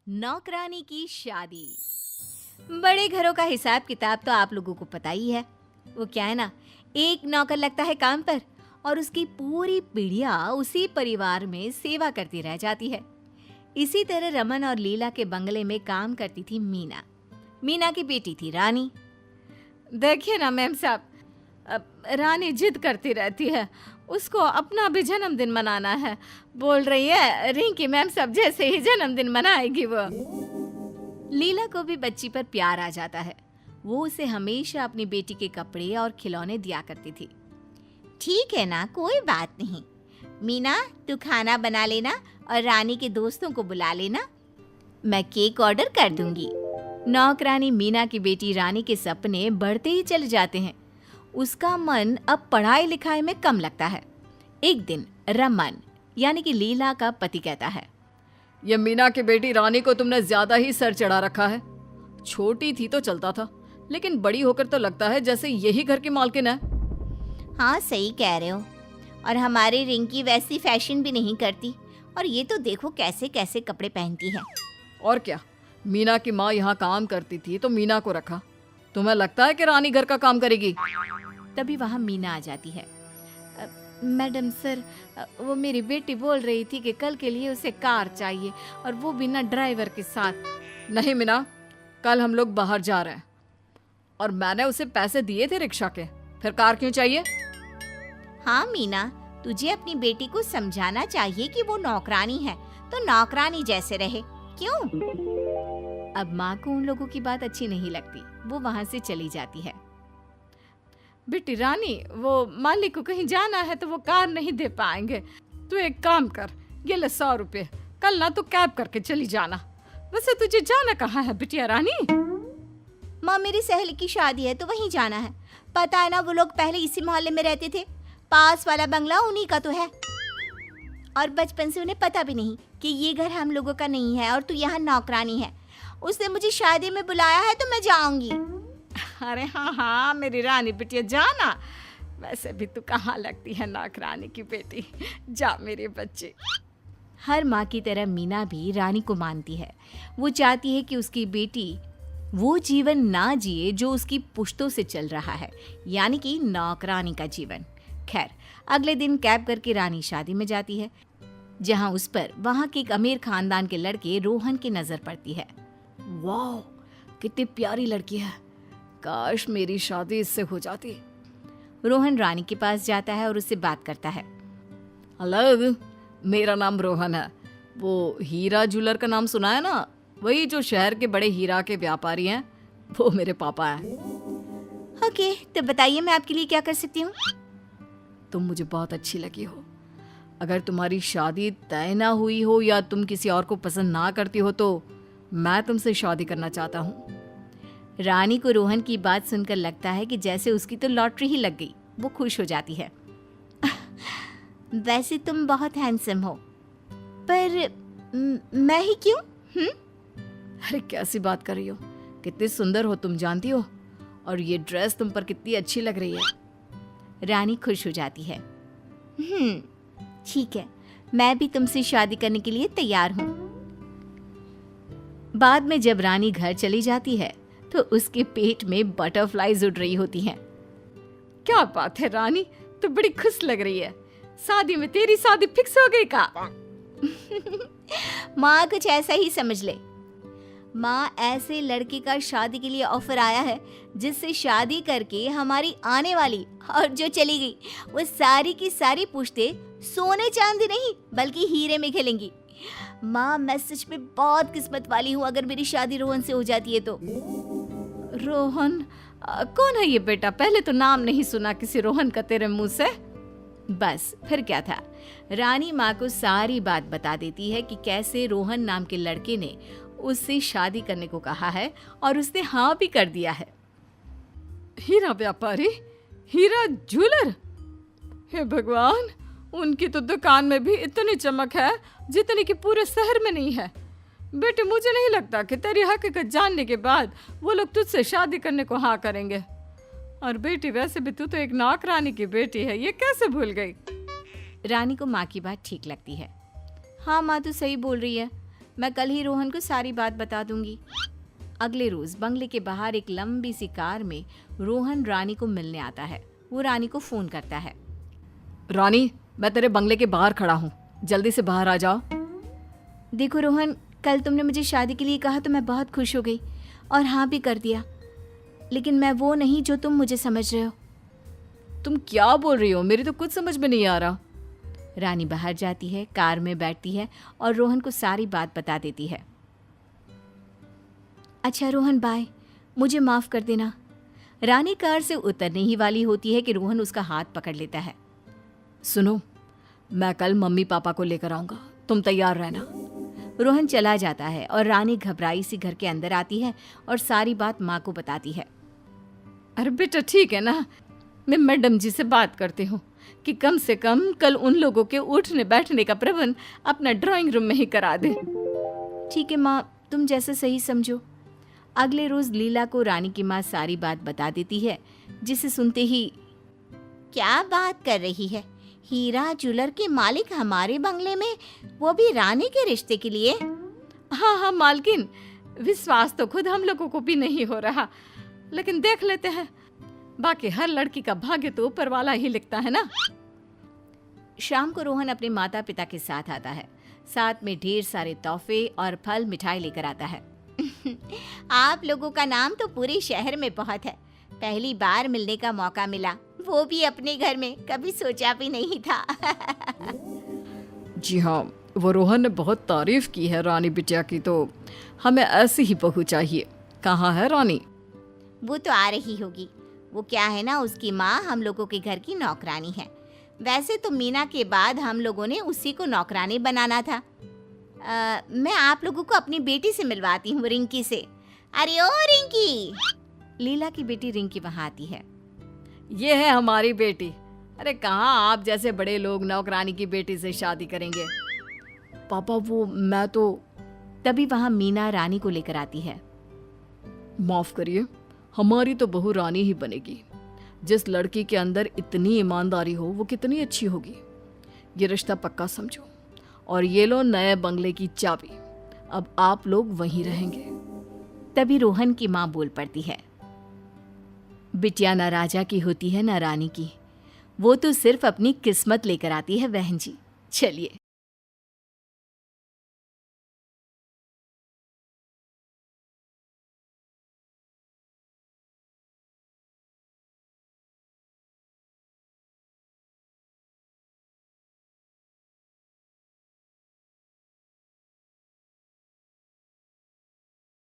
नौकरानी की शादी। बड़े घरों का हिसाब किताब तो आप लोगों को पता ही है। वो क्या है ना, एक नौकर लगता है काम पर और उसकी पूरी पीढ़ियां उसी परिवार में सेवा करती रह जाती है। इसी तरह रमन और लीला के बंगले में काम करती थी मीना। मीना की बेटी थी रानी। देखिए ना मैम साहब, रानी जिद करती रहती है, उसको अपना भी जन्मदिन मनाना है। बोल रही है रिंकी मैम साहब जैसे ही जन्मदिन मनाएगी वो। लीला को भी बच्ची पर प्यार आ जाता है। वो उसे हमेशा अपनी बेटी के कपड़े और खिलौने दिया करती थी। ठीक है ना, कोई बात नहीं। मीना, तू खाना बना लेना और रानी के दोस्तों को बुला लेना। मैं केक ऑर्डर कर दूंगी। नौकरानी मीना की बेटी रानी के सपने बढ़ते ही चले जाते हैं। उसका मन अब पढ़ाई लिखाई में कम लगता है। एक दिन रमन यानी कि लीला का पति कहता है, ये मीना की बेटी रानी को तुमने ज्यादा ही सर चढ़ा रखा है। छोटी थी तो चलता था, लेकिन बड़ी होकर तो लगता है जैसे यही घर की मालकिन है। हाँ सही कह रहे हो। और हमारी रिंकी वैसी फैशन भी नहीं करती, और ये तो देखो कैसे कैसे कपड़े पहनती है। और क्या, मीना की माँ यहाँ काम करती थी तो मीना को रखा। तुम्हें लगता है कि रानी घर का काम करेगी? तभी वहाँ मीना आ जाती है। मैडम सर, वो मेरी बेटी बोल रही थी कि कल के लिए उसे कार चाहिए, और वो बिना ड्राइवर के साथ। नहीं मीना, कल हम लोग बाहर जा रहे हैं और मैंने उसे पैसे दिए थे रिक्शा के, फिर कार क्यों चाहिए? हाँ मीना, तुझे अपनी बेटी को समझाना चाहिए कि वो नौकरानी है तो नौकरानी जैसे रहे। क्यों? अब माँ को उन लोगों की बात अच्छी नहीं लगती। वो वहाँ से चली जाती है। बेटी रानी, वो मालिक को कहीं जाना है तो वो कार नहीं दे पाएंगे। तू एक काम कर, ये ले 100 रुपए, कल ना तो कैब करके चली जाना। वैसे तुझे जाना कहाँ है बिटिया रानी? माँ, मेरी सहेली की शादी है तो वहीं जाना है। पता है ना, वो लोग पहले इसी मोहल्ले में रहते थे। पास वाला बंगला उन्हीं का तो है, और बचपन से उन्हें पता भी नहीं कि ये घर हम लोगों का नहीं है और तू यहाँ नौकरानी है। उसने मुझे शादी में बुलाया है तो मैं जाऊंगी। अरे हाँ हाँ मेरी रानी बिटिया, जाना। वैसे भी तू कहाँ लगती है नौकरानी की बेटी। जा मेरी बच्ची। हर माँ की तरह मीना भी रानी को मानती है। वो चाहती है कि उसकी बेटी वो जीवन ना जिए जो उसकी पुश्तों से चल रहा है, यानी कि नौकरानी का जीवन। खैर, अगले दिन कैब करके रानी शादी में जाती है, जहां उस पर वहां के एक अमीर खानदान के लड़के रोहन की नजर पड़ती है। वाह, कितनी प्यारी लड़की है। काश मेरी शादी इससे हो जाती। रोहन रानी के पास जाता है और उससे बात करता है। हेलो, मेरा नाम रोहन है। वो हीरा ज्वेलर का नाम सुना है ना? वही जो शहर के बड़े हीरा के व्यापारी हैं, वो मेरे पापा हैं। ओके, तो बताइए मैं आपके लिए क्या कर सकती हूँ? तुम मुझे बहुत अच्छी लगी हो। अगर तुम्हारी शादी तय ना हुई हो या तुम किसी और को पसंद ना करती हो तो मैं तुमसे शादी करना चाहता हूँ। रानी को रोहन की बात सुनकर लगता है कि जैसे उसकी तो लॉटरी ही लग गई। वो खुश हो जाती है। वैसे तुम बहुत हैंडसम हो, पर मैं ही क्यों? अरे कैसी बात कर रही हो, कितनी सुंदर हो तुम जानती हो, और ये ड्रेस तुम पर कितनी अच्छी लग रही है। रानी खुश हो जाती है। ठीक है, मैं भी तुमसे शादी करने के लिए तैयार हूँ। बाद में जब रानी घर चली जाती है तो उसके पेट में बटरफ्लाईज उड़ रही होती हैं। क्या बात है रानी, तू बड़ी खुश लग रही है। शादी में तेरी शादी फिक्स हो गई का? माँ, कुछ ऐसा ही समझ ले। माँ, ऐसे लड़के का शादी के लिए ऑफर आया है जिससे शादी करके हमारी आने वाली और जो चली गई वो सारी की सारी पुश्ते सोने चांदी नहीं बल्कि हीरे में खेलेंगी। माँ, मैं सच में बहुत किस्मत वाली हूँ अगर मेरी शादी रोहन से हो जाती है तो। रोहन? कौन है ये बेटा? पहले तो नाम नहीं सुना किसी रोहन का तेरे मुंह से। बस फिर क्या था, रानी माँ को सारी बात बता देती है कि कैसे रोहन नाम के लड़के ने उससे शादी करने को कहा है और उसने हाँ भी कर दिया है। हीरा व्यापारी, हीरा ज्वेलर? हे भगवान, उनकी तो दुकान में भी इतनी चमक है जितनी कि पूरे शहर में नहीं है। बेटे, मुझे नहीं लगता कि तेरी हकीकत जानने के बाद वो लोग तुझसे शादी करने को हाँ करेंगे। और बेटी, वैसे भी तू तो एक नौकरानी की बेटी है, ये कैसे भूल गई? रानी को माँ की बात ठीक लगती है। हाँ माँ, तू सही बोल रही है। मैं कल ही रोहन को सारी बात बता दूंगी। अगले रोज बंगले के बाहर एक लंबी सी कार में रोहन रानी को मिलने आता है। वो रानी को फोन करता है। रानी, मैं तेरे बंगले के बाहर खड़ा हूँ, जल्दी से बाहर आ जाओ। देखो रोहन, कल तुमने मुझे शादी के लिए कहा तो मैं बहुत खुश हो गई और हाँ भी कर दिया, लेकिन मैं वो नहीं जो तुम मुझे समझ रहे हो। तुम क्या बोल रही हो? मेरी तो कुछ समझ में नहीं आ रहा। रानी बाहर जाती है, कार में बैठती है और रोहन को सारी बात बता देती है। अच्छा रोहन, बाय, मुझे माफ कर देना। रानी कार से उतरने ही वाली होती है कि रोहन उसका हाथ पकड़ लेता है। सुनो, मैं कल मम्मी पापा को लेकर आऊंगा, तुम तैयार रहना। रोहन चला जाता है और रानी घबराई सी घर के अंदर आती है और सारी बात माँ को बताती है। अरे बेटा ठीक है ना, मैं मैडम जी से बात करती हूँ कि कम से कम कल उन लोगों के उठने बैठने का प्रबंध अपना ड्राइंग रूम में ही करा दे। ठीक है माँ, तुम जैसे सही समझो। अगले रोज लीला को रानी की माँ सारी बात बता देती है, जिसे सुनते ही क्या बात कर रही है? हीरा ज्वेलर के मालिक हमारे बंगले में, वो भी रानी के रिश्ते के लिए? हाँ हाँ मालकिन, विश्वास तो खुद हम लोगों को भी नहीं हो रहा, लेकिन देख लेते हैं। बाकी हर लड़की का भाग्य तो ऊपर वाला ही लिखता है ना। शाम को रोहन अपने माता पिता के साथ आता है। साथ में ढेर सारे तोहफे और फल मिठाई लेकर आता है। आप लोगों का नाम तो पूरे शहर में बहुत है। पहली बार मिलने का मौका मिला, वो भी अपने घर में, कभी सोचा भी नहीं था। जी हाँ, वो रोहन ने बहुत तारीफ की है रानी बिटिया की, तो हमें ऐसी ही बहू चाहिए। कहाँ है रानी? वो तो आ रही होगी। वो क्या है ना, उसकी माँ हम लोगों के घर की नौकरानी है। वैसे तो मीना के बाद हम लोगों ने उसी को नौकरानी बनाना था। मैं आप लोगों को अपनी बेटी से मिलवाती हूँ, रिंकी से। अरे ओ रिंकी! लीला की बेटी रिंकी वहाँ आती है। ये है हमारी बेटी। अरे कहाँ आप जैसे बड़े लोग नौकरानी की बेटी से शादी करेंगे? पापा वो मैं तो। तभी वहाँ मीना रानी को लेकर आती है। माफ करिए, हमारी तो बहू रानी ही बनेगी। जिस लड़की के अंदर इतनी ईमानदारी हो वो कितनी अच्छी होगी। ये रिश्ता पक्का समझो, और ये लो नए बंगले की चाबी। अब आप लोग वहीं रहेंगे। तभी रोहन की माँ बोल पड़ती है। बिटिया ना राजा की होती है ना रानी की, वो तो सिर्फ अपनी किस्मत लेकर आती है बहन जी। चलिए